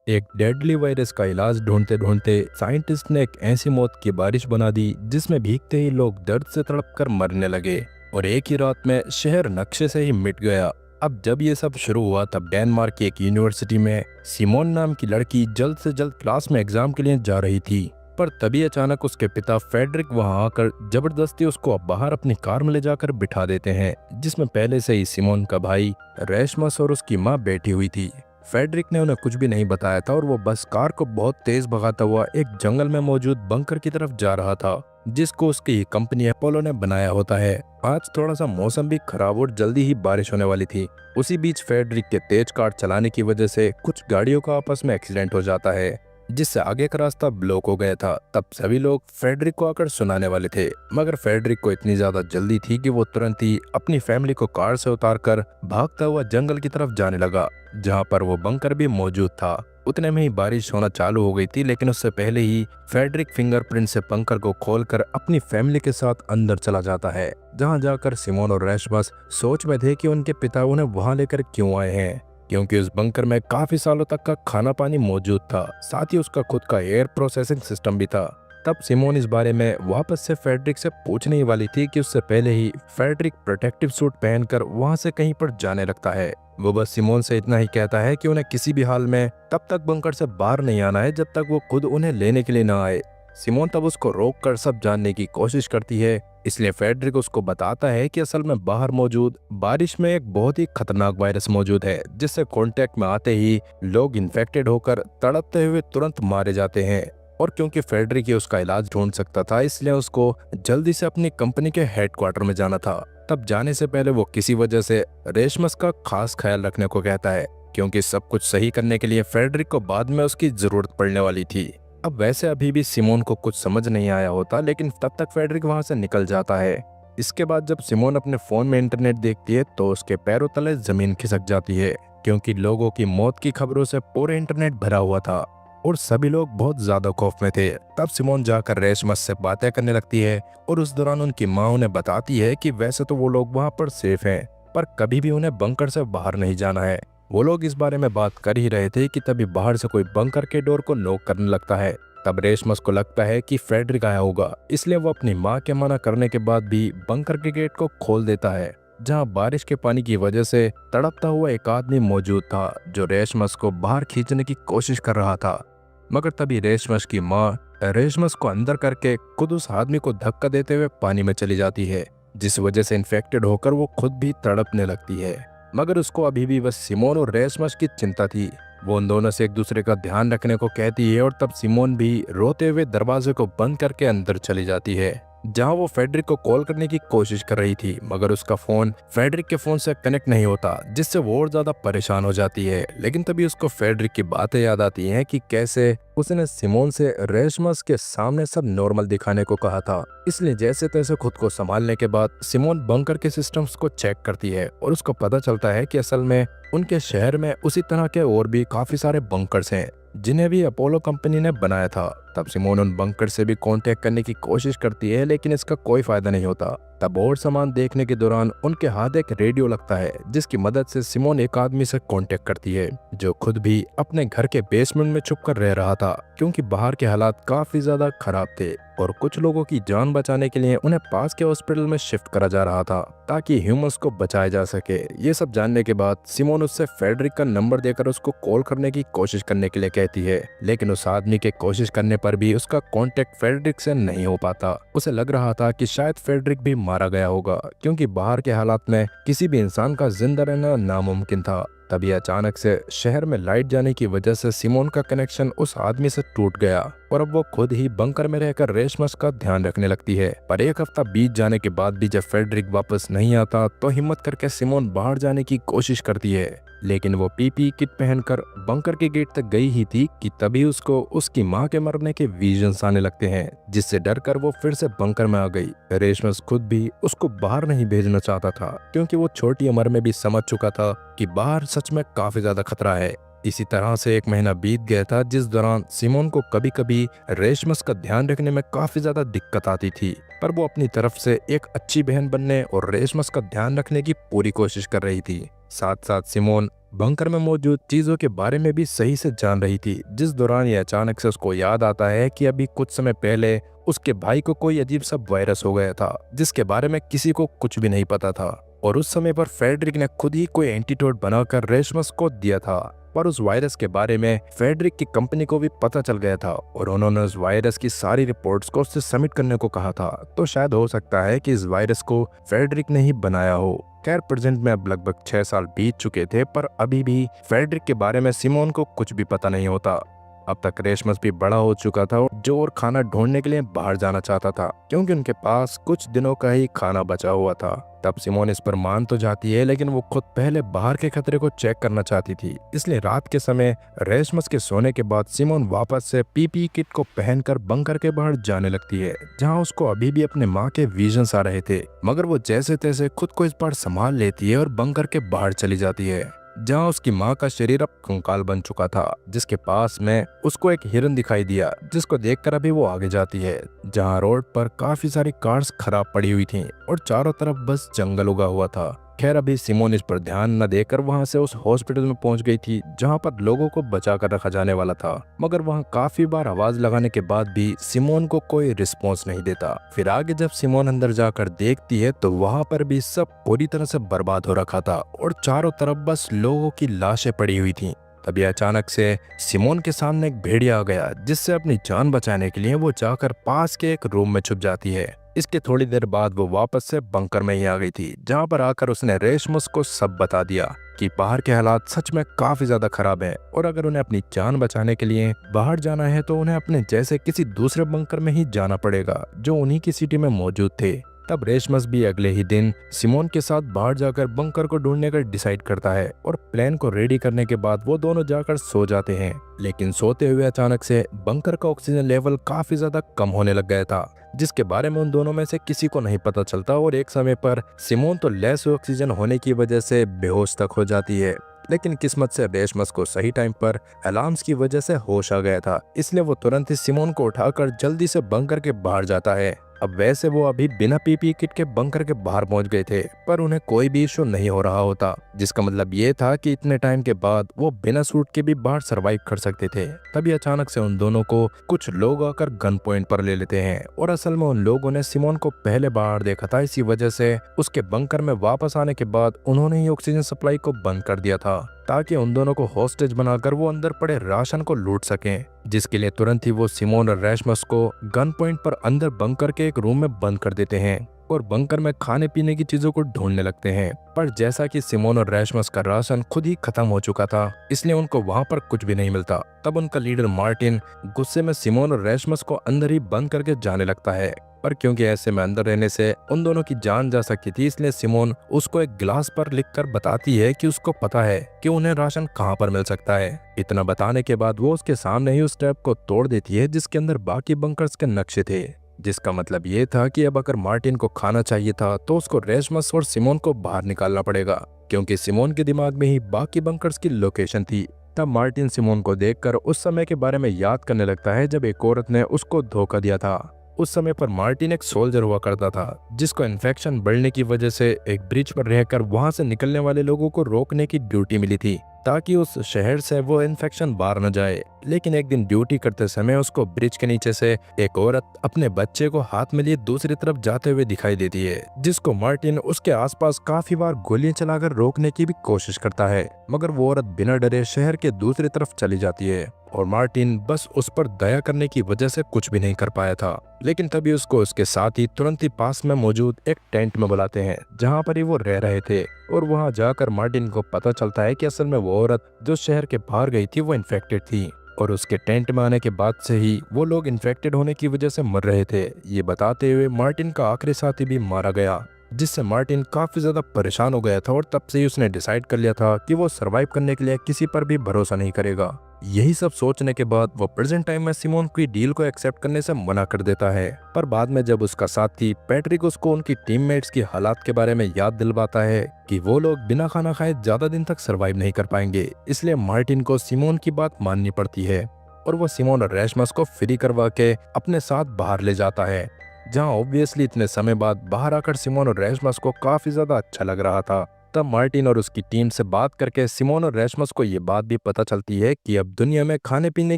एक deadly virus का इलाज ढूंढते ढूंढते साइंटिस्ट ने एक ऐसी मौत की बारिश बना दी जिसमें भीगते ही लोग दर्द से तड़प कर मरने लगे और एक ही रात में शहर नक्शे से ही मिट गया। अब जब ये सब शुरू हुआ तब डेनमार्क की एक यूनिवर्सिटी में सिमोन नाम की लड़की जल्द से जल्द क्लास में एग्जाम के लिए जा रही थी। पर तभी अचानक उसके पिता फेडरिक वहां आकर जबरदस्ती उसको बाहर अपनी कार में ले जाकर बिठा देते हैं, जिसमें पहले से ही सिमोन का भाई रेशमस और उसकी माँ बैठी हुई थी। फेडरिक ने उन्हें कुछ भी नहीं बताया था और वो बस कार को बहुत तेज भगाता हुआ एक जंगल में मौजूद बंकर की तरफ जा रहा था, जिसको उसकी कंपनी अपोलो ने बनाया होता है। आज थोड़ा सा मौसम भी खराब और जल्दी ही बारिश होने वाली थी। उसी बीच फेडरिक के तेज कार चलाने की वजह से कुछ गाड़ियों का आपस में एक्सीडेंट हो जाता है, जिससे आगे का रास्ता ब्लॉक हो गया था। तब सभी लोग फेडरिक को आकर सुनाने वाले थे, मगर फेडरिक को इतनी ज्यादा जल्दी थी कि वो तुरंत ही अपनी फैमिली को कार से उतारकर भागता हुआ जंगल की तरफ जाने लगा, जहां पर वो बंकर भी मौजूद था। उतने में ही बारिश होना चालू हो गई थी, लेकिन उससे पहले ही फेडरिक फिंगरप्रिंट से बंकर को खोलकर अपनी फैमिली के साथ अंदर चला जाता है, जहां जाकर सिमोन और रेशमस सोच में थे कि उनके पिता उन्हें वहां लेकर क्यों आए हैं, क्योंकि उस बंकर में काफी सालों तक का खाना पानी मौजूद था, साथ ही उसका खुद का एयर प्रोसेसिंग सिस्टम भी था। तब सिमोन इस बारे में वापस से फेडरिक से पूछने ही वाली थी कि उससे पहले ही फेडरिक प्रोटेक्टिव सूट पहनकर वहां से कहीं पर जाने लगता है। वो बस सिमोन से इतना ही कहता है कि उन्हें किसी भी हाल में तब तक बंकर से बाहर नहीं आना है जब तक वो खुद उन्हें लेने के लिए ना आए। सिमोन तब उसको रोक कर सब जानने की कोशिश करती है, इसलिए फेडरिक उसको बताता है कि असल में बाहर मौजूद बारिश में एक बहुत ही खतरनाक वायरस मौजूद है, जिससे कांटेक्ट में आते ही लोग इन्फेक्टेड होकर तड़पते हुए तुरंत मारे जाते हैं। और क्योंकि फेडरिक ही उसका इलाज ढूंढ सकता था, इसलिए उसको जल्दी से अपनी कंपनी के हेडक्वार्टर में जाना था। तब जाने से पहले वो किसी वजह से रेशमस का खास ख्याल रखने को कहता है, क्योंकि सब कुछ सही करने के लिए फेडरिक को बाद में उसकी जरूरत पड़ने वाली थी। अब वैसे अभी भी सिमोन को कुछ समझ नहीं आया होता, लेकिन तब तक फेडरिक वहां से निकल जाता है। इसके बाद जब सिमोन अपने फोन में इंटरनेट देखती है तो उसके पैरों तले जमीन खिसक जाती है, क्योंकि लोगों की मौत की खबरों से पूरे इंटरनेट भरा हुआ था और सभी लोग बहुत ज्यादा खौफ में थे। तब सिमोन जाकर रेशमस से बातें करने लगती है और उस दौरान उनकी माँ उन्हें बताती है कि वैसे तो वो लोग वहां पर सेफ हैं, पर कभी भी उन्हें बंकर से बाहर नहीं जाना है। वो लोग इस बारे में बात कर ही रहे थे कि तभी बाहर से कोई बंकर के डोर को नॉक करने लगता है। तब रेशमस को लगता है कि फेडरिक आया होगा, इसलिए वो अपनी माँ के मना करने के बाद भी बंकर के गेट को खोल देता है, जहां बारिश के पानी की वजह से तड़पता हुआ एक आदमी मौजूद था जो रेशमस को बाहर खींचने की कोशिश कर रहा था। मगर तभी रेशमस की माँ रेशमस को अंदर करके खुद उस आदमी को धक्का देते हुए पानी में चली जाती है, जिस वजह से इन्फेक्टेड होकर वो खुद भी तड़पने लगती है। मगर उसको अभी भी बस सिमोन और रेशमस की चिंता थी। वो उन दोनों से एक दूसरे का ध्यान रखने को कहती है और तब सिमोन भी रोते हुए दरवाजे को बंद करके अंदर चली जाती है, जहां वो फेडरिक को कॉल करने की कोशिश कर रही थी, मगर उसका फोन फेडरिक के फोन से कनेक्ट नहीं होता, जिससे वो और ज्यादा परेशान हो जाती है। लेकिन तभी उसको फेडरिक की बातें याद आती हैं कि कैसे उसने सिमोन से रेशमस के सामने सब नॉर्मल दिखाने को कहा था, इसलिए जैसे तैसे खुद को संभालने के बाद सिमोन बंकर के सिस्टम्स को चेक करती है और उसको पता चलता है कि असल में उनके शहर में उसी तरह के और भी काफी सारे बंकर्स हैं जिन्हें भी अपोलो कंपनी ने बनाया था। तब सिमोन उन बंकर से भी कांटेक्ट करने की कोशिश करती है, लेकिन इसका कोई फायदा नहीं होता। तब और सामान देखने के दौरान उनके हाथ एक रेडियो लगता है, जिसकी मदद से सिमोन एक आदमी से कांटेक्ट करती है जो खुद भी अपने घर के बेसमेंट में छुपकर रह रहा था, क्योंकि बाहर के हालात काफी ज्यादा खराब थे और कुछ लोगों की जान बचाने के लिए उन्हें पास के हॉस्पिटल में शिफ्ट करा जा रहा था ताकि ह्यूमंस को बचाया जा सके। ये सब जानने के बाद सिमोन उससे फेडरिक का नंबर देकर उसको कॉल करने की कोशिश करने के लिए कहती है, लेकिन उस आदमी के कोशिश करने पर भी उसका कांटेक्ट फेडरिक से नहीं हो पाता। उसे लग रहा था कि शायद फेडरिक भी मारा गया होगा, क्योंकि बाहर के हालात में किसी भी इंसान का जिंदा रहना नामुमकिन था। तभी अचानक से शहर में लाइट जाने की वजह से सिमोन का कनेक्शन उस आदमी से टूट गया और अब वो खुद ही बंकर में रहकर रेशमस का ध्यान रखने लगती है। पर एक हफ्ता बीत जाने के बाद भी जब फेडरिक वापस नहीं आता तो हिम्मत करके सिमोन बाहर जाने की कोशिश करती है, लेकिन वो पीपी किट पहनकर बंकर के गेट तक गई ही थी कि तभी उसको उसकी मां के मरने के विजन्स आने लगते हैं, जिससे डरकर वो फिर से बंकर में आ गई। रेशमस खुद भी उसको बाहर नहीं भेजना चाहता था, क्योंकि वो छोटी उम्र में भी समझ चुका था कि बाहर सच में काफी ज्यादा खतरा है। इसी तरह से एक महीना बीत गया था, जिस दौरान सिमोन को कभी कभी रेशमस का ध्यान रखने में काफी ज्यादा दिक्कत आती थी, पर वो अपनी तरफ से एक अच्छी बहन बनने और रेशमस का ध्यान रखने की पूरी कोशिश कर रही थी। साथ साथ सिमोन बंकर में मौजूद चीजों के बारे में भी सही से जान रही थी, जिस दौरान ये अचानक से उसको याद आता है कि अभी कुछ समय पहले उसके भाई को कोई अजीब सा वायरस हो गया था जिसके बारे में किसी को कुछ भी नहीं पता था। और उस समय पर फेडरिक ने खुद ही कोई एंटीडोट बनाकर रेशमस को दिया था। पर उस वायरस के बारे में फेडरिक की कंपनी को भी पता चल गया था और उन्होंने उस वायरस की सारी रिपोर्ट्स को उससे सबमिट करने को कहा था। तो शायद हो सकता है कि इस वायरस को फेडरिक ने ही बनाया हो। खैर, प्रेजेंट में अब लगभग 6 साल बीत चुके थे, पर अभी भी फेडरिक के बारे में सिमोन को कुछ भी पता नहीं होता। अब तक रेशमस भी बड़ा हो चुका था और जो और खाना ढूंढने के लिए बाहर जाना चाहता था, क्योंकि उनके पास कुछ दिनों का ही खाना बचा हुआ था। तब सिमोन इस पर मान तो जाती है, लेकिन वो खुद पहले बाहर के खतरे को चेक करना चाहती थी। इसलिए रात के समय रेशमस के सोने के बाद सिमोन वापस से पीपी किट को पहनकर बंकर के बाहर जाने लगती है, जहां उसको अभी भी अपने माँ के विजन्स आ रहे थे। मगर वो जैसे तैसे खुद को इस बार संभाल लेती है और बंकर के बाहर चली जाती है, जहां उसकी माँ का शरीर अब कंकाल बन चुका था, जिसके पास में उसको एक हिरन दिखाई दिया, जिसको देखकर अभी वो आगे जाती है, जहां रोड पर काफी सारी कार्स खराब पड़ी हुई थीं और चारों तरफ बस जंगल उगा हुआ था। खैर, अभी सिमोन इस पर ध्यान न देकर वहां से उस हॉस्पिटल में पहुंच गई थी जहां पर लोगों को बचा कर रखा जाने वाला था। मगर वहां काफी बार आवाज लगाने के बाद भी सिमोन को कोई रिस्पॉन्स नहीं देता। फिर आगे जब सिमोन अंदर जाकर देखती है तो वहां पर भी सब पूरी तरह से बर्बाद हो रखा था और चारों तरफ बस लोगों की लाशें पड़ी हुई थी। तभी अचानक से सिमोन के सामने एक भेड़िया आ गया, जिससे अपनी जान बचाने के लिए वो जाकर पास के एक रूम में छुप जाती है। इसके थोड़ी देर बाद वो वापस से बंकर में ही आ गई थी, जहां पर आकर उसने रेशमस को सब बता दिया कि बाहर के हालात सच में काफी ज्यादा खराब है और अगर उन्हें अपनी जान बचाने के लिए बाहर जाना है तो उन्हें अपने जैसे किसी दूसरे बंकर में ही जाना पड़ेगा जो उन्हीं की सिटी में मौजूद थे। तब रेशमस भी अगले ही दिन सिमोन के साथ बाहर जाकर बंकर को ढूंढने का डिसाइड करता है और प्लान को रेडी करने के बाद वो दोनों जाकर सो जाते हैं। लेकिन सोते हुए अचानक से बंकर का ऑक्सीजन लेवल काफी ज्यादा कम होने लग गया था, जिसके बारे में उन दोनों में से किसी को नहीं पता चलता और एक समय पर सिमोन तो लेस ऑक्सीजन होने की वजह से बेहोश तक हो जाती है। लेकिन किस्मत से रेशमस को सही टाइम पर अलार्म्स की वजह से होश आ गया था, इसलिए वो तुरंत ही सिमोन को उठाकर जल्दी से बंकर के बाहर जाता है। अब वैसे वो अभी बिना पीपी किट के बंकर के बाहर पहुंच गए थे, पर उन्हें कोई भी इशू नहीं हो रहा होता, जिसका मतलब ये था कि इतने टाइम के बाद वो बिना सूट के भी बाहर सरवाइव कर सकते थे। तभी अचानक से उन दोनों को कुछ लोग आकर गन पॉइंट पर ले लेते हैं और असल में उन लोगों ने सिमोन को पहले बाहर देखा था, इसी वजह से उसके बंकर में वापस आने के बाद उन्होंने ही ऑक्सीजन सप्लाई को बंद कर दिया था ताकि उन दोनों को हॉस्टेज बनाकर वो अंदर पड़े राशन को लूट सकें, जिसके लिए तुरंत ही वो सिमोन और रेशमस को गन पॉइंट पर अंदर बंकर के एक रूम में बंद कर देते हैं और बंकर में खाने पीने की चीजों को ढूंढने लगते हैं। पर जैसा कि सिमोन और रेशमस का राशन खुद ही खत्म हो चुका था, इसलिए उनको वहां पर कुछ भी नहीं मिलता। तब उनका लीडर मार्टिन गुस्से में सिमोन और रेशमस को अंदर ही बंद करके जाने लगता है, पर क्योंकि ऐसे में अंदर रहने से उन दोनों की जान जा सकती थी, इसलिए सिमोन उसको एक गिलास पर लिखकर बताती है कि उसको पता है कि उन्हें राशन कहां पर मिल सकता है। इतना बताने के बाद वो उसके सामने ही उस टैब को तोड़ देती है जिसके अंदर बाकी बंकर्स के नक्शे थे, जिसका मतलब ये था कि अब अगर मार्टिन को खाना चाहिए था तो उसको रेशमस और सिमोन को बाहर निकालना पड़ेगा, क्योंकि सिमोन के दिमाग में ही बाकी बंकर्स की लोकेशन थी। तब मार्टिन सिमोन को देखकर उस समय के बारे में याद करने लगता है जब एक औरत ने उसको धोखा दिया था। उस समय पर मार्टिन एक सोल्जर हुआ करता था, जिसको इन्फेक्शन बढ़ने की वजह से एक ब्रिज पर रहकर वहां से निकलने वाले लोगों को रोकने की ड्यूटी मिली थी ताकि उस शहर से वो इन्फेक्शन बाहर न जाए। लेकिन एक दिन ड्यूटी करते समय उसको ब्रिज के नीचे से एक औरत अपने बच्चे को हाथ में लिए दूसरी तरफ जाते हुए दिखाई देती है, जिसको मार्टिन उसके आसपास काफी बार गोलियां चलाकर रोकने की भी कोशिश करता है, मगर वो औरत बिना डरे शहर के दूसरी तरफ चली जाती है और मार्टिन बस उस पर दया करने की वजह से कुछ भी नहीं कर पाया था। लेकिन तभी उसको उसके साथ ही तुरंत ही पास में मौजूद एक टेंट में बुलाते हैं जहां पर ही वो रह रहे थे और वहां जाकर मार्टिन को पता चलता है कि असल में वो औरत जो शहर के बाहर गई थी वो इन्फेक्टेड थी और उसके टेंट में आने के बाद से ही वो लोग इन्फेक्टेड होने की वजह से मर रहे थे। ये बताते हुए मार्टिन का आखिरी साथी भी मारा गया, जिससे मार्टिन काफी ज्यादा परेशान हो गया था और तब से ही उसने डिसाइड कर लिया था कि वो सरवाइव करने के लिए किसी पर भी भरोसा नहीं करेगा। यही सब सोचने के बाद वो प्रेजेंट टाइम में सिमोन की डील को एक्सेप्ट करने से मना कर देता है, पर बाद में जब उसका साथी पैट्रिक उसको उनकी टीममेट्स की हालात के बारे में याद दिलवाता है कि वो लोग बिना खाना खाए ज्यादा दिन तक सरवाइव नहीं कर पाएंगे, इसलिए मार्टिन को सिमोन की बात माननी पड़ती है और वो सिमोन और रेशमस को फ्री करवा के अपने साथ बाहर ले जाता है। जहां ऑब्वियसली इतने समय बाद बाहर आकर सिमोन और रेशमस को काफी ज्यादा अच्छा लग रहा था। तब मार्टिन और उसकी टीम से बात करके सिमोन और रेशमस को ये बात भी पता चलती है कि अब दुनिया में खाने पीने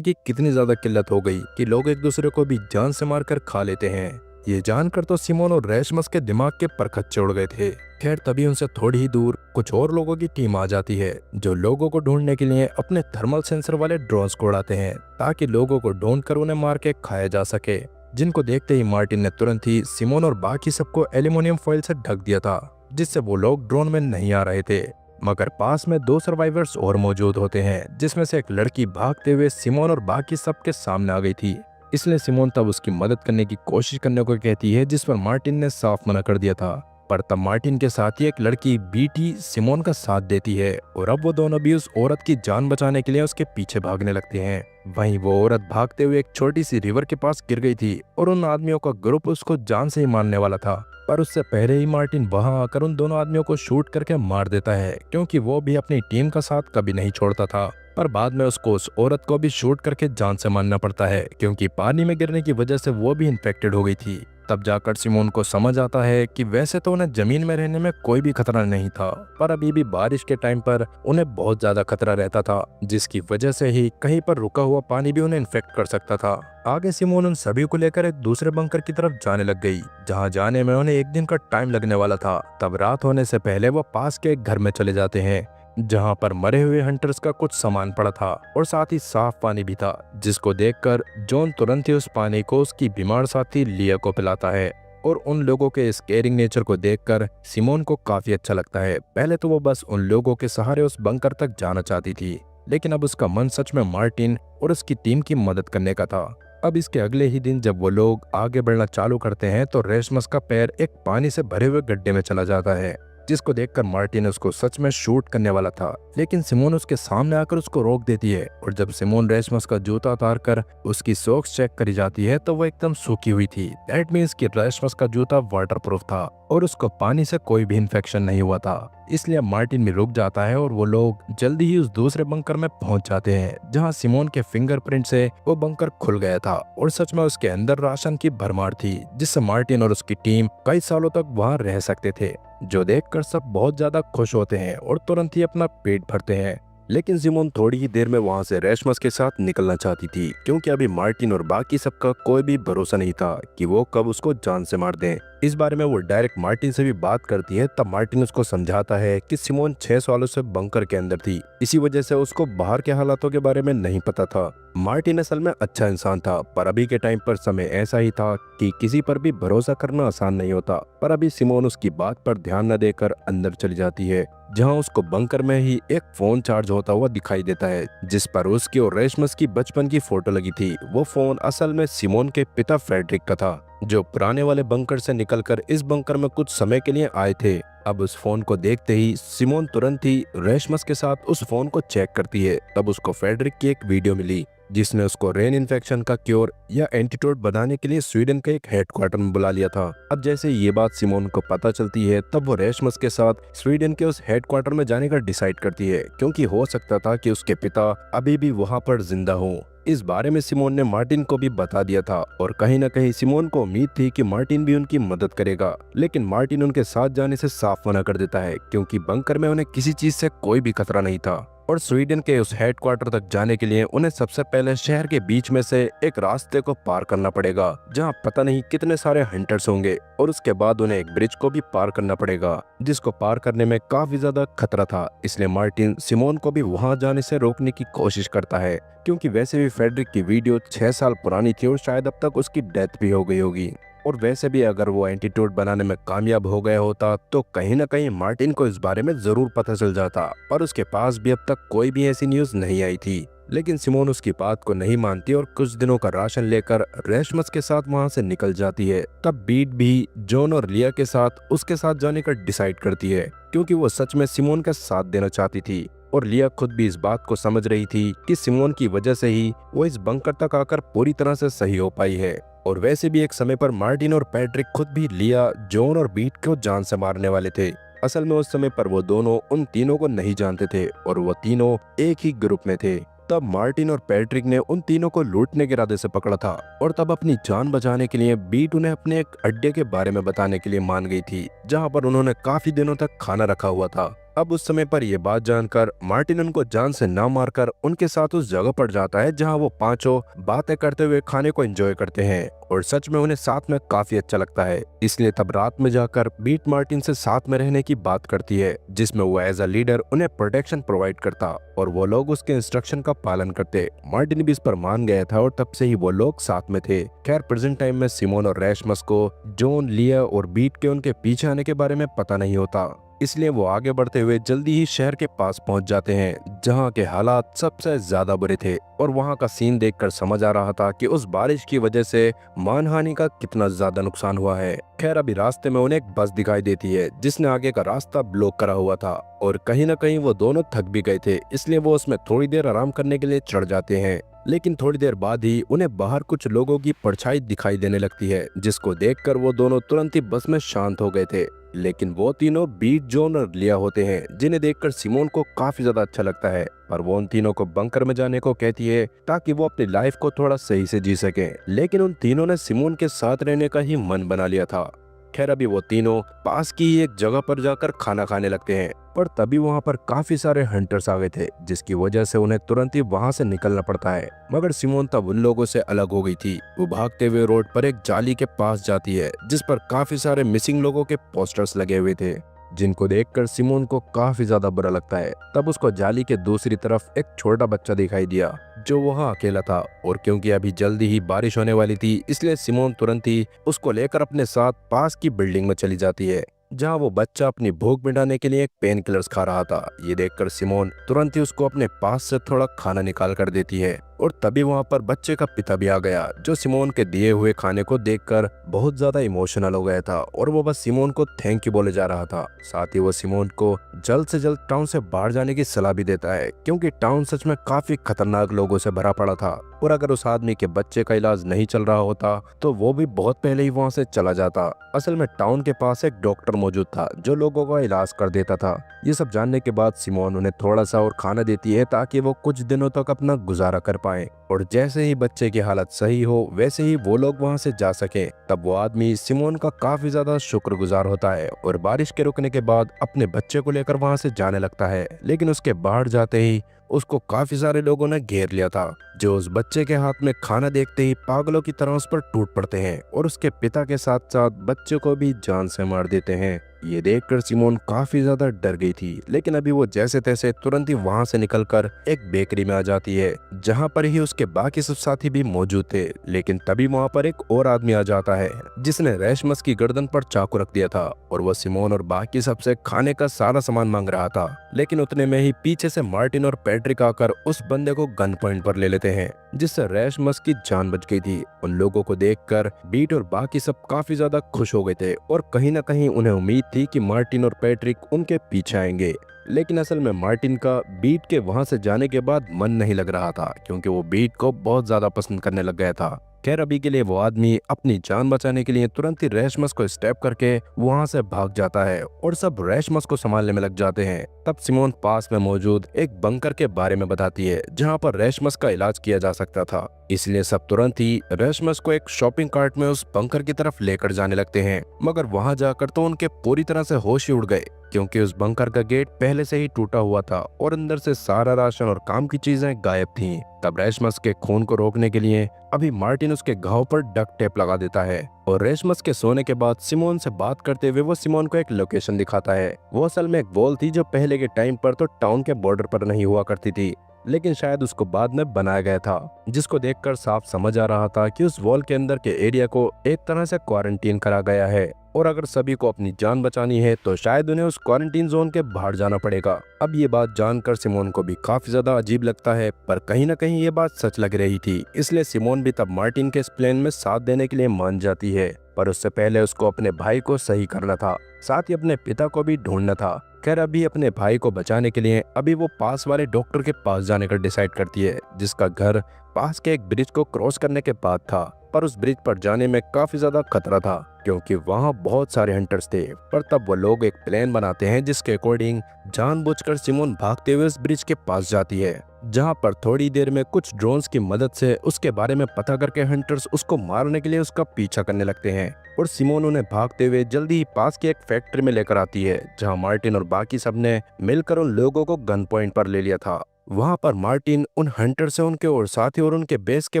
की कितनी ज्यादा किल्लत हो गई कि लोग एक दूसरे को भी जान से मारकर खा लेते हैं। ये जानकर तो सिमोन और रेशमस के दिमाग के परखच्चे उड़ गए थे। खैर तभी उनसे थोड़ी ही दूर कुछ और लोगों की टीम आ जाती है जो लोगों को ढूंढने के लिए अपने थर्मल सेंसर वाले ड्रोन्स को उड़ाते हैं ताकि लोगों को ढूंढ कर उन्हें मार के खाया जा सके। जिनको देखते ही मार्टिन ने तुरंत ही सिमोन और बाकी सबको एल्यूमिनियम फॉइल से ढक दिया था जिससे वो लोग ड्रोन में नहीं आ रहे थे। मगर पास में 2 सर्वाइवर्स और मौजूद होते हैं जिसमें से एक लड़की भागते हुए सिमोन और बाकी सबके सामने आ गई थी। इसलिए सिमोन तब उसकी मदद करने की कोशिश करने को कहती है जिस पर मार्टिन ने साफ मना कर दिया था। पर तब मार्टिन के साथ ही एक लड़की बीटी सिमोन का साथ देती है और अब वो दोनों भी उस औरत की जान बचाने के लिए उसके पीछे भागने लगते हैं। वहीं वो औरत भागते हुए एक छोटी सी रिवर के पास गिर गई थी और उन आदमियों का ग्रुप उसको जान से ही मारने वाला था। पर उससे पहले ही मार्टिन वहां आकर उन दोनों आदमियों को शूट करके मार देता है क्योंकि वो भी अपनी टीम का साथ कभी नहीं छोड़ता था। पर बाद में उसको उस औरत को भी शूट करके जान से मारना पड़ता है क्योंकि पानी में गिरने की वजह से वो भी इन्फेक्टेड हो गई थी। तब जाकर सिमोन को समझ आता है कि वैसे तो उन्हें जमीन में रहने में कोई भी खतरा नहीं था पर अभी भी बारिश के टाइम पर उन्हें बहुत ज्यादा खतरा रहता था जिसकी वजह से ही कहीं पर रुका हुआ पानी भी उन्हें इन्फेक्ट कर सकता था। आगे सिमोन उन सभी को लेकर एक दूसरे बंकर की तरफ जाने लग गई जहां जाने में उन्हें एक दिन का टाइम लगने वाला था। तब रात होने से पहले वो पास के एक घर में चले जाते हैं जहां पर मरे हुए हंटर्स का कुछ सामान पड़ा था और साथ ही साफ पानी भी था जिसको देखकर जॉन तुरंत ही उस पानी को उसकी बीमार साथी लिया को पिलाता है। और उन लोगों के इस केयरिंग नेचर को देखकर सिमोन को काफी अच्छा लगता है। पहले तो वो बस उन लोगों के सहारे उस बंकर तक जाना चाहती थी लेकिन अब उसका मन सच में मार्टिन और उसकी टीम की मदद करने का था। अब इसके अगले ही दिन जब वो लोग आगे बढ़ना चालू करते हैं तो रेशमस का पैर एक पानी से भरे हुए गड्ढे में चला जाता है जिसको देखकर मार्टिन उसको सच में शूट करने वाला था लेकिन सिमोन उसके सामने आकर उसको रोक देती है। और जब सिमोन रेशमस का जूता उतार कर उसकी सॉक्स चेक करी जाती है तो वो एकदम सूखी हुई थी। दैट मीन्स कि रेशमस का जूता वाटरप्रूफ था और उसको पानी से कोई भी इन्फेक्शन नहीं हुआ था। इसलिए मार्टिन भी रुक जाता है और वो लोग जल्दी ही उस दूसरे बंकर में पहुंच जाते हैं जहां सिमोन के फिंगरप्रिंट से वो बंकर खुल गया था और सच में उसके अंदर राशन की भरमार थी जिससे मार्टिन और उसकी टीम कई सालों तक वहां रह सकते थे। जो देखकर सब बहुत ज्यादा खुश होते हैं और तुरंत ही अपना पेट भरते हैं। लेकिन सिमोन थोड़ी ही देर में वहां से रेशमस के साथ निकलना चाहती थी क्योंकि अभी मार्टिन और बाकी सबका कोई भी भरोसा नहीं था कि वो कब उसको जान से मार दें। इस बारे में वो डायरेक्ट मार्टिन से भी बात करती है। तब मार्टिन उसको समझाता है कि सिमोन 6 सालों से बंकर के अंदर थी, इसी वजह से उसको बाहर के हालातों के बारे में नहीं पता था। मार्टिन असल में अच्छा इंसान था पर अभी के टाइम पर समय ऐसा ही था कि किसी पर भी भरोसा करना आसान नहीं होता। पर अभी सिमोन उसकी बात पर ध्यान न देकर अंदर चली जाती है जहां उसको बंकर में ही एक फोन चार्ज होता हुआ दिखाई देता है जिस पर उसकी और रेशमस की बचपन की फोटो लगी थी। वो फोन असल में सिमोन के पिता फ्रेडरिक का था जो पुराने वाले बंकर से निकलकर इस बंकर में कुछ समय के लिए आए थे। अब उस फोन को देखते ही सिमोन तुरंत ही रेशमस के साथ उस फोन को चेक करती है। तब उसको फ्रेडरिक की एक वीडियो मिली जिसने उसको रेन इन्फेक्शन का क्योर या एंटीडोट बनाने के लिए स्वीडन के एक हेडक्वार्टर में बुला लिया था। अब जैसे ये बात सिमोन को पता चलती है तब वो रेशमस के साथ स्वीडन के उस हेडक्वार्टर में जाने का डिसाइड करती है क्योंकि हो सकता था कि उसके पिता अभी भी वहां पर जिंदा हो। इस बारे में सिमोन ने मार्टिन को भी बता दिया था और कहीं न कहीं सिमोन को उम्मीद थी कि मार्टिन भी उनकी मदद करेगा। लेकिन मार्टिन उनके साथ जाने से साफ मना कर देता है क्योंकि बंकर में उन्हें किसी चीज से कोई भी खतरा नहीं था और स्वीडन के उस हेडक्वार्टर तक जाने के लिए उन्हें सबसे पहले शहर के बीच में से एक रास्ते को पार करना पड़ेगा जहां पता नहीं कितने सारे हंटर्स होंगे और उसके बाद उन्हें एक ब्रिज को भी पार करना पड़ेगा जिसको पार करने में काफी ज्यादा खतरा था। इसलिए मार्टिन सिमोन को भी वहां जाने से रोकने की कोशिश करता है क्योंकि वैसे भी फ्रेडरिक की वीडियो 6 साल पुरानी थी और शायद अब तक उसकी डेथ भी हो गई होगी। और वैसे भी अगर वो एंटीडोट बनाने में कामयाब हो गया होता तो कहीं न कहीं मार्टिन को इस बारे में जरूर पता चल जाता पर उसके पास भी अब तक कोई भी ऐसी न्यूज नहीं आई थी। लेकिन सिमोन उसकी बात को नहीं मानती और कुछ दिनों का राशन लेकर रेशमस के साथ वहां से निकल जाती है। तब बीट भी जॉन और लिया के साथ उसके साथ जाने का डिसाइड करती है क्योंकि वो सच में सिमोन का साथ देना चाहती थी और लिया खुद भी इस बात को समझ रही थी कि सिमोन की वजह से ही वो इस बंकर तक आकर पूरी तरह से सही हो पाई है। और वैसे भी एक समय पर मार्टिन और पैट्रिक खुद भी लिया, जॉन और बीट को जान से मारने वाले थे। असल में उस समय पर वो दोनों उन तीनों को नहीं जानते थे और वो तीनों एक ही ग्रुप में थे। तब मार्टिन और पैट्रिक ने उन तीनों को लूटने के इरादे से पकड़ा था और तब अपनी जान बचाने के लिए बीट उन्हें अपने एक अड्डे के बारे में बताने के लिए मान गई थी, जहां पर उन्होंने काफी दिनों तक खाना रखा हुआ था। अब उस समय पर यह बात जानकर मार्टिन उनको जान से ना मारकर उनके साथ उस जगह पर जाता है जहां वो पांचों बातें करते हुए खाने को एंजॉय करते हैं और सच में उन्हें साथ में काफी अच्छा लगता है। इसलिए तब रात में जाकर बीट मार्टिन से साथ में रहने की बात करती है, जिसमें वो एज अ लीडर उन्हें प्रोटेक्शन प्रोवाइड करता और वो लोग उसके इंस्ट्रक्शन का पालन करते। मार्टिन भी इस पर मान गया था और तब से ही वो लोग साथ में थे। खैर प्रेजेंट टाइम में सिमोन और रैशमस को जॉन, लिया और बीट के उनके पीछे आने के बारे में पता नहीं होता, इसलिए वो आगे बढ़ते हुए जल्दी ही शहर के पास पहुंच जाते हैं जहां के हालात सबसे ज्यादा बुरे थे और वहां का सीन देखकर समझ आ रहा था कि उस बारिश की वजह से मानहानि का कितना ज्यादा नुकसान हुआ है। खैर अभी रास्ते में उन्हें एक बस दिखाई देती है जिसने आगे का रास्ता ब्लॉक करा हुआ था और कहीं ना कहीं वो दोनों थक भी गए थे, इसलिए वो उसमें थोड़ी देर आराम करने के लिए चढ़ जाते हैं। लेकिन थोड़ी देर बाद ही उन्हें बाहर कुछ लोगों की परछाई दिखाई देने लगती है, जिसको देखकर वो दोनों तुरंत ही बस में शांत हो गए थे। लेकिन वो तीनों बीट, जॉन और लिया होते हैं, जिन्हें देखकर सिमोन को काफी ज्यादा अच्छा लगता है और वो उन तीनों को बंकर में जाने को कहती है ताकि वो अपनी लाइफ को थोड़ा सही से जी सके। लेकिन उन तीनों ने सिमोन के साथ रहने का ही मन बना लिया था। खैर अभी वो तीनों पास की ही एक जगह पर जाकर खाना खाने लगते हैं, पर तभी वहां पर काफी सारे हंटर्स आ गए थे, जिसकी वजह से उन्हें तुरंत ही वहां से निकलना पड़ता है। मगर सिमोन तब उन लोगों से अलग हो गई थी। वो भागते हुए रोड पर एक जाली के पास जाती है जिस पर काफी सारे मिसिंग लोगों के पोस्टर्स लगे हुए थे, जिनको देखकर सिमोन को काफी ज्यादा बुरा लगता है। तब उसको जाली के दूसरी तरफ एक छोटा बच्चा दिखाई दिया जो वहाँ अकेला था और क्योंकि अभी जल्दी ही बारिश होने वाली थी, इसलिए सिमोन तुरंत ही उसको लेकर अपने साथ पास की बिल्डिंग में चली जाती है जहाँ वो बच्चा अपनी भूख मिटाने के लिए पेन किलर्स खा रहा था। ये देखकर सिमोन तुरंत ही उसको अपने पास से थोड़ा खाना निकाल कर देती है और तभी वहाँ पर बच्चे का पिता भी आ गया, जो सिमोन के दिए हुए खाने को देखकर बहुत ज्यादा इमोशनल हो गया था और वो बस सिमोन को थैंक यू बोले जा रहा था। साथ ही वो सिमोन को जल्द से जल्द टाउन से बाहर जाने की सलाह भी देता है, क्योंकि टाउन सच में काफी खतरनाक लोगों से भरा पड़ा था और अगर उस आदमी के बच्चे का इलाज नहीं चल रहा होता तो वो भी बहुत पहले ही वहाँ से चला जाता। असल में टाउन के पास एक डॉक्टर मौजूद था जो लोगों का इलाज कर देता था। ये सब जानने के बाद सिमोन उन्हें थोड़ा सा और खाना देती है ताकि वो कुछ दिनों तक अपना गुजारा कर पाए और जैसे ही बच्चे की हालत सही हो वैसे ही वो लोग वहाँ से जा सके। तब वो आदमी सिमोन का काफी ज्यादा शुक्रगुजार होता है और बारिश के रुकने के बाद अपने बच्चे को लेकर वहाँ से जाने लगता है। लेकिन उसके बाहर जाते ही उसको काफी सारे लोगों ने घेर लिया था, जो उस बच्चे के हाथ में खाना देखते ही पागलों की तरह उस पर टूट पड़ते हैं और उसके पिता के साथ साथ बच्चे को भी जान से मार देते हैं। ये देखकर सिमोन काफी ज्यादा डर गई थी, लेकिन अभी वो जैसे तैसे तुरंत ही वहां से निकलकर एक बेकरी में आ जाती है जहां पर ही उसके बाकी सब साथी भी मौजूद थे। लेकिन तभी वहां पर एक और आदमी आ जाता है जिसने रैशमस की गर्दन पर चाकू रख दिया था और वो सिमोन और बाकी सबसे खाने का सारा सामान मांग रहा था। लेकिन उतने में ही पीछे से मार्टिन और पैट्रिक आकर उस बंदे को गन पॉइंट पर ले लेते हैं, जिससे रैशमस की जान बच गई थी। उन लोगों को देखकर बीट और बाकी सब काफी ज्यादा खुश हो गए थे और कहीं ना कहीं उन्हें उम्मीद थी कि मार्टिन और पैट्रिक उनके पीछे आएंगे। लेकिन असल में मार्टिन का बीट के वहां से जाने के बाद मन नहीं लग रहा था, क्योंकि वो बीट को बहुत ज्यादा पसंद करने लग गया था। खैर अभी के लिए वो आदमी अपनी जान बचाने के लिए तुरंत ही रैशमस को स्टेप करके वहां से भाग जाता है और सब रैशमस को संभालने में लग जाते हैं। तब सिमोन पास में मौजूद एक बंकर के बारे में बताती है जहां पर रैशमस का इलाज किया जा सकता था, इसलिए सब तुरंत ही रैशमस को एक शॉपिंग कार्ट में उस बंकर की तरफ लेकर जाने लगते हैं। मगर वहां जाकर तो उनके पूरी तरह से होश ही उड़ गए, क्योंकि उस बंकर का गेट पहले से ही टूटा हुआ था और अंदर से सारा राशन और काम की चीजें गायब थीं। तब रैशमस के खून को रोकने के लिए अभी मार्टिन उसके घाव पर डक्ट टेप लगा देता है और रैशमस के सोने के बाद सिमोन से बात करते हुए वो सिमोन को एक लोकेशन दिखाता है। वो असल में एक वॉल थी जो पहले के टाइम पर तो टाउन के बॉर्डर पर नहीं हुआ करती थी, लेकिन शायद उसको बाद में बनाया गया था, जिसको देखकर साफ समझ आ रहा था कि उस वॉल के अंदर के एरिया को एक तरह से क्वारंटीन करा गया है और अगर सभी को अपनी जान बचानी है तो शायद उन्हें उस क्वारंटीन जोन के बाहर जाना पड़ेगा। अब ये बात जानकर सिमोन को भी काफी ज्यादा अजीब लगता है, पर कहीं ना कहीं ये बात सच लग रही थी, इसलिए सिमोन भी तब मार्टिन के इस प्लान में साथ देने के लिए मान जाती है। पर उससे पहले उसको अपने भाई को सही करना था, साथ ही अपने पिता को भी ढूंढना था। खैर अभी अपने भाई को बचाने के लिए अभी वो पास वाले डॉक्टर के पास जाने का डिसाइड करती है, जिसका घर पास के एक ब्रिज को क्रॉस करने के बाद था। पर उस ब्रिज पर जाने में काफी ज्यादा खतरा था, क्योंकि वहाँ बहुत सारे हंटर्स थे। पर तब वो लोग एक प्लान बनाते हैं जिसके अकॉर्डिंग जानबूझकर सिमोन भागते हुए उस ब्रिज के पास जाती है, जहाँ पर थोड़ी देर में कुछ ड्रोन्स की मदद से उसके बारे में पता करके हंटर्स उसको मारने के लिए उसका पीछा करने लगते हैं। और सिमोन उन्हें भागते हुए जल्दी ही पास की एक फैक्ट्री में लेकर आती है, जहाँ मार्टिन और बाकी सब ने मिलकर उन लोगों को गन पॉइंट पर ले लिया था। वहाँ पर मार्टिन उन हंटर से उनके और साथी और उनके बेस के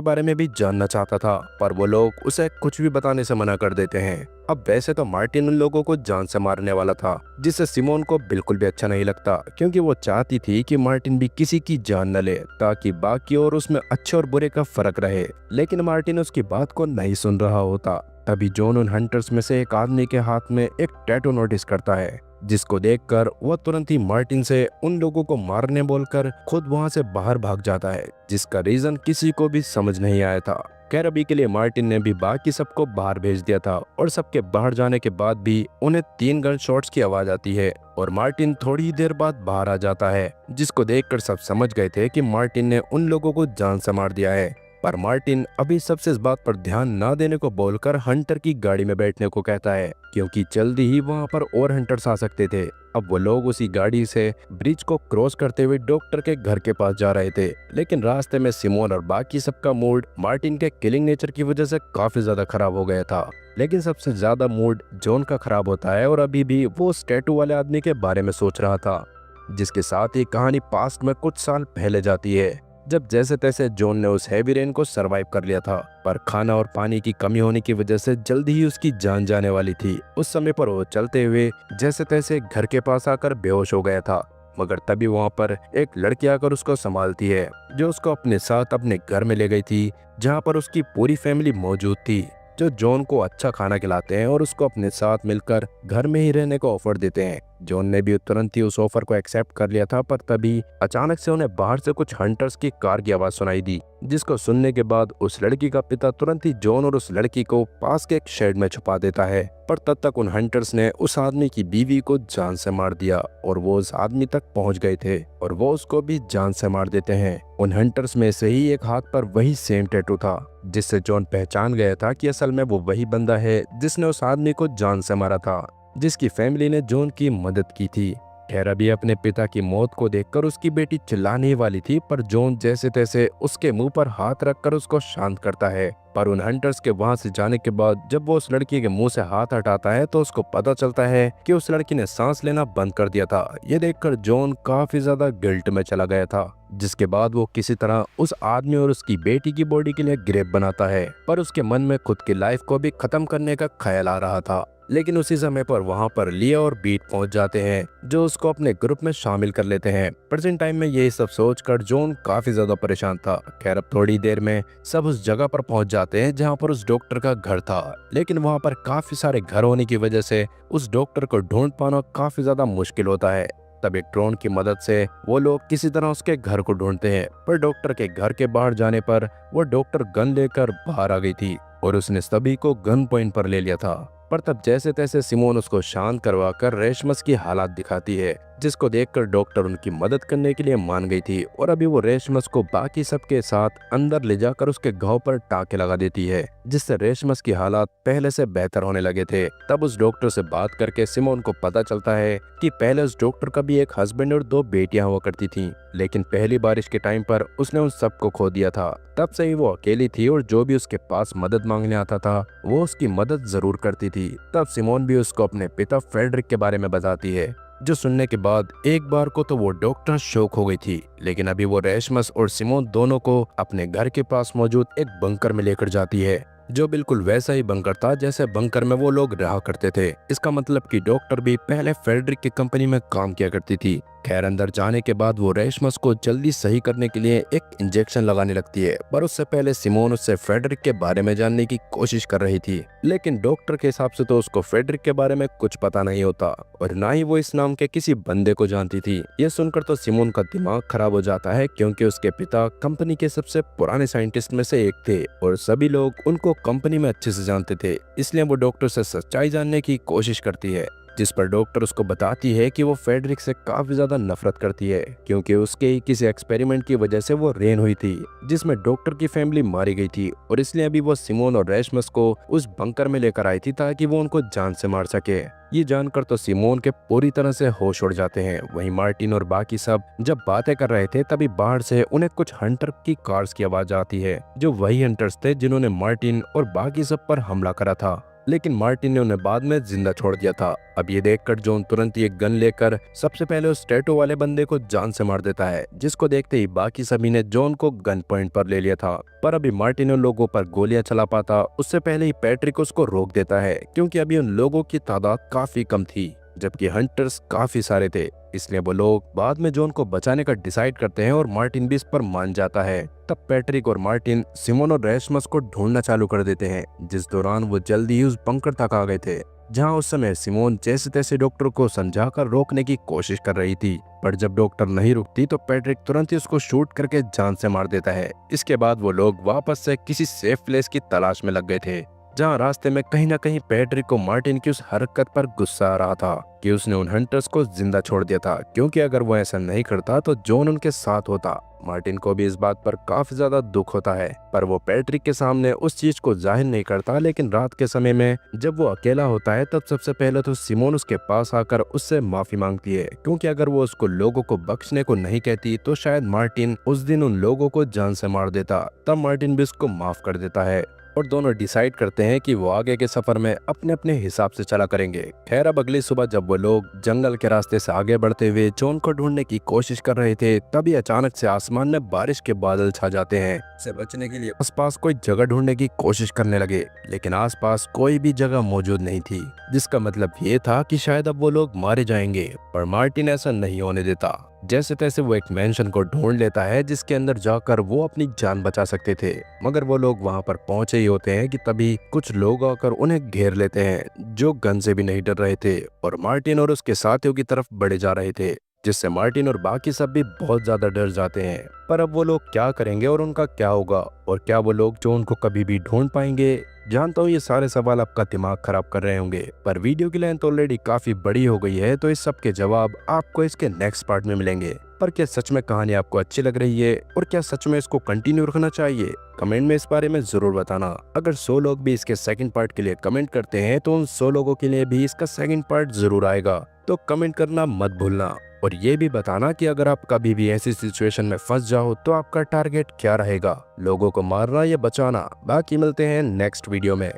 बारे में भी जानना चाहता था, पर वो लोग उसे कुछ भी बताने से मना कर देते हैं। अब वैसे तो मार्टिन उन लोगों को जान से मारने वाला था, जिससे सिमोन को बिल्कुल भी अच्छा नहीं लगता, क्योंकि वो चाहती थी कि मार्टिन भी किसी की जान न ले, ताकि बाकी और उसमें अच्छे और बुरे का फर्क रहे। लेकिन मार्टिन उसकी बात को नहीं सुन रहा होता। तभी जॉन उन हंटर्स में से एक आदमी के हाथ में एक टैटू नोटिस करता है, जिसको देखकर वह तुरंत ही मार्टिन से उन लोगों को मारने बोलकर खुद वहां से बाहर भाग जाता है, जिसका रीजन किसी को भी समझ नहीं आया था। खैर अभी के लिए मार्टिन ने भी बाकी सबको बाहर भेज दिया था, और सबके बाहर जाने के बाद भी उन्हें 3 गन शॉट्स की आवाज आती है और मार्टिन थोड़ी ही देर बाद बाहर आ जाता है, जिसको देखकर सब समझ गए थे कि मार्टिन ने उन लोगों को जान से मार दिया है। पर मार्टिन अभी सबसे इस बात पर ध्यान ना देने को बोलकर हंटर की गाड़ी में बैठने को कहता है, क्योंकि जल्दी ही वहां पर और हंटर्स आ सकते थे। अब वो लोग उसी गाड़ी से ब्रिज को क्रॉस करते हुए डॉक्टर के घर के पास जा रहे थे, लेकिन रास्ते में सिमोन और बाकी सबका मूड मार्टिन के किलिंग नेचर की वजह से काफी ज्यादा खराब हो गया था। लेकिन सबसे ज्यादा मूड जॉन का खराब होता है, और अभी भी वो उस टैटू वाले आदमी के बारे में सोच रहा था, जिसके साथ ही कहानी पास्ट में कुछ साल पहले जाती है, जब जैसे तैसे जॉन ने उस हैवी रेन को सरवाइव कर लिया था, पर खाना और पानी की कमी होने की वजह से जल्दी ही उसकी जान जाने वाली थी। उस समय पर वो चलते हुए जैसे तैसे घर के पास आकर बेहोश हो गया था, मगर तभी वहां पर एक लड़की आकर उसको संभालती है, जो उसको अपने साथ अपने घर में ले गई थी, जहां पर उसकी पूरी फैमिली मौजूद थी, जो जॉन को अच्छा खाना खिलाते हैं और उसको अपने साथ मिलकर घर में ही रहने का ऑफर देते हैं। जॉन ने भी तुरंत ही उस ऑफर को एक्सेप्ट कर लिया था, पर तभी अचानक से उन्हें बाहर से कुछ हंटर्स की कार की आवाज सुनाई दी, जिसको सुनने के बाद उस लड़की का पिता तुरंत ही जॉन और उस लड़की को पास के एक शेड में छुपा देता है। पर तब तक उन हंटर्स ने उस आदमी की बीवी को जान से मार दिया, और वो उस आदमी तक पहुंच गए थे और वो उसको भी जान से मार देते हैं। उन हंटर्स में से ही एक हाथ पर वही सेम टैटू था, जिससे जॉन पहचान गया था कि असल में वो वही बंदा है जिसने उस आदमी को जान से मारा था, जिसकी फैमिली ने जॉन की मदद की थी। खैर अभी अपने पिता की मौत को देखकर उसकी बेटी चिल्लाने वाली थी, पर जॉन जैसे तैसे उसके मुंह पर हाथ रखकर उसको शांत करता है। पर उन हंटर्स के वहां से जाने के बाद जब वो उस लड़की के मुंह से हाथ हटाता है, तो उसको पता चलता है कि उस लड़की ने सांस लेना बंद कर दिया था। ये देखकर जॉन काफी ज्यादा गिल्ट में चला गया था, जिसके बाद वो किसी तरह उस आदमी और उसकी बेटी की बॉडी के लिए ग्रेप बनाता है, पर उसके मन में खुद की लाइफ को भी खत्म करने का ख्याल आ रहा था। लेकिन उसी समय पर वहां पर लिया और बीट पहुंच जाते हैं, जो उसको अपने ग्रुप में शामिल कर लेते हैं। प्रेजेंट टाइम में यही सब सोचकर जॉन काफी ज्यादा परेशान था। खैर अब थोड़ी देर में सब उस जगह पर पहुंच जाते हैं जहां पर उस डॉक्टर का घर था, लेकिन वहां पर काफी सारे घर होने की वजह से उस डॉक्टर को ढूंढ पाना काफी ज्यादा मुश्किल होता है। तब एक ड्रोन की मदद से वो लोग किसी तरह उसके घर को ढूंढते हैं, पर डॉक्टर के घर के बाहर जाने पर वो डॉक्टर गन लेकर बाहर आ गई थी और उसने सभी को गन पॉइंट पर ले लिया था। पर तब जैसे तैसे सिमोन उसको शांत करवाकर रेशमस की हालात दिखाती है, जिसको देखकर डॉक्टर उनकी मदद करने के लिए मान गई थी, और अभी वो रेशमस को बाकी सबके साथ अंदर ले जाकर उसके घाव पर टाके लगा देती है, जिससे रेशमस की हालात पहले से बेहतर होने लगे थे। तब उस डॉक्टर से बात करके सिमोन को पता चलता है कि पहले उस डॉक्टर का भी एक हस्बैंड और 2 बेटियां हुआ करती थी, लेकिन पहली बारिश के टाइम पर उसने उन सबको खो दिया था। तब से ही वो अकेली थी और जो भी उसके पास मदद मांगने आता था वो उसकी मदद जरूर करती थी। तब सिमोन भी उसको अपने पिता फ्रेडरिक के बारे में बताती है, जो सुनने के बाद एक बार को तो वो डॉक्टर शॉक हो गई थी, लेकिन अभी वो रेशमस और सिमोन दोनों को अपने घर के पास मौजूद एक बंकर में लेकर जाती है, जो बिल्कुल वैसा ही बंकर था जैसे बंकर में वो लोग रहा करते थे। इसका मतलब कि डॉक्टर भी पहले फ्रेडरिक की कंपनी में काम किया करती थी। खैर अंदर जाने के बाद वो रेशमस को जल्दी सही करने के लिए एक इंजेक्शन लगाने लगती है, पर उससे पहले सिमोन उससे फ्रेडरिक के बारे में जानने की कोशिश कर रही थी, लेकिन डॉक्टर के हिसाब से तो उसको फ्रेडरिक के बारे में कुछ पता नहीं होता और ना ही वो इस नाम के किसी बंदे को जानती थी। ये सुनकर तो सिमोन का दिमाग खराब हो जाता है, क्योंकि उसके पिता कंपनी के सबसे पुराने साइंटिस्ट में से एक थे और सभी लोग उनको कंपनी में अच्छे से जानते थे, इसलिए वो डॉक्टर से सच्चाई जानने की कोशिश करती है। जिस पर डॉक्टर उसको बताती है कि वो फेडरिक से काफी ज्यादा नफरत करती है क्योंकि उसके ही किसी एक्सपेरिमेंट की वजह से वो रेन हुई थी जिसमें डॉक्टर की फैमिली मारी गई थी, और इसलिए अभी वो सिमोन और रेशमस को उस बंकर में लेकर आई थी ताकि वो उनको जान से मार सके। ये जानकर तो सिमोन के पूरी तरह से होश उड़ जाते हैं। वहीं मार्टिन और बाकी सब जब बातें कर रहे थे तभी बाहर से उन्हें कुछ हंटर की कार्स की आवाज आती है, जो वही हंटर्स थे जिन्होंने मार्टिन और बाकी सब पर हमला करा था, लेकिन मार्टिन ने उन्हें बाद में जिंदा छोड़ दिया था। अब ये देखकर जॉन तुरंत ही एक गन लेकर सबसे पहले उस टैटू वाले बंदे को जान से मार देता है, जिसको देखते ही बाकी सभी ने जॉन को गन पॉइंट पर ले लिया था। पर अभी मार्टिन उन लोगों पर गोलियां चला पाता उससे पहले ही पैट्रिक उसको रोक देता है, क्योंकि अभी उन लोगों की तादाद काफी कम थी जबकि हंटर्स काफी सारे थे। इसलिए वो लोग बाद में जॉन को बचाने का डिसाइड करते हैं और मार्टिन भी इस पर मान जाता है। तब पैट्रिक और मार्टिन सिमोन और रेशमस को ढूंढना चालू कर देते हैं, जिस दौरान वो जल्दी ही उस बंकर तक आ गए थे, जहां उस समय सिमोन जैसे तैसे डॉक्टर को समझाकर रोकने की कोशिश कर रही थी। पर जब डॉक्टर नहीं रुकती तो पैट्रिक तुरंत ही उसको शूट करके जान से मार देता है। इसके बाद वो लोग वापस से किसी सेफ प्लेस की तलाश में लग गए थे, जहां रास्ते में कहीं ना कहीं पैट्रिक को मार्टिन की उस हरकत पर गुस्सा आ रहा था कि उसने उन हंटर्स को जिंदा छोड़ दिया था, क्योंकि अगर वो ऐसा नहीं करता तो जॉन उनके साथ होता। मार्टिन को भी इस बात पर काफी ज्यादा दुख होता है, पर वो पैट्रिक के सामने उस चीज को जाहिर नहीं करता। लेकिन रात के समय में जब वो अकेला होता है तब सबसे पहले तो सिमोन उसके पास आकर उससे माफी मांगती है, क्योंकि अगर वो उसको लोगों को बख्शने को नहीं कहती तो शायद मार्टिन उस दिन उन लोगों को जान से मार देता। तब मार्टिन भी उसको माफ कर देता है और दोनों डिसाइड करते हैं कि वो आगे के सफर में अपने अपने हिसाब से चला करेंगे। खैर अब अगली सुबह जब वो लोग जंगल के रास्ते से आगे बढ़ते हुए जॉन को ढूंढने की कोशिश कर रहे थे, तभी अचानक से आसमान में बारिश के बादल छा जाते हैं। से बचने के लिए आसपास कोई जगह ढूंढने की कोशिश करने लगे, लेकिन आसपास कोई भी जगह मौजूद नहीं थी, जिसका मतलब ये था कि शायद अब वो लोग मारे जाएंगे। पर मार्टिन ऐसा नहीं होने देता। जैसे तैसे वो एक मेंशन को ढूंढ लेता है जिसके अंदर जाकर वो अपनी जान बचा सकते थे, मगर वो लोग वहां पर पहुंचे ही होते हैं कि तभी कुछ लोग आकर उन्हें घेर लेते हैं, जो गन से भी नहीं डर रहे थे और मार्टिन और उसके साथियों की तरफ बढ़े जा रहे थे, जिससे मार्टिन और बाकी सब भी बहुत ज्यादा डर जाते हैं। पर अब वो लोग क्या करेंगे और उनका क्या होगा, और क्या वो लोग जो उनको कभी भी ढूंढ पाएंगे? जानता हूँ ये सारे सवाल आपका दिमाग खराब कर रहे होंगे, पर वीडियो की लेंथ ऑलरेडी काफी बड़ी हो गई है, तो इस सब के जवाब आपको इसके नेक्स्ट पार्ट में मिलेंगे। पर क्या सच में कहानी आपको अच्छी लग रही है, और क्या सच में इसको कंटिन्यू रखना चाहिए? कमेंट में इस बारे में जरूर बताना। अगर 100 लोग भी इसके सेकंड पार्ट के लिए कमेंट करते हैं तो उन 100 लोगों के लिए भी इसका सेकंड पार्ट जरूर आएगा, तो कमेंट करना मत भूलना। और ये भी बताना कि अगर आप कभी भी ऐसी सिचुएशन में फंस जाओ तो आपका टारगेट क्या रहेगा, लोगों को मारना या बचाना। बाकी मिलते हैं नेक्स्ट वीडियो में।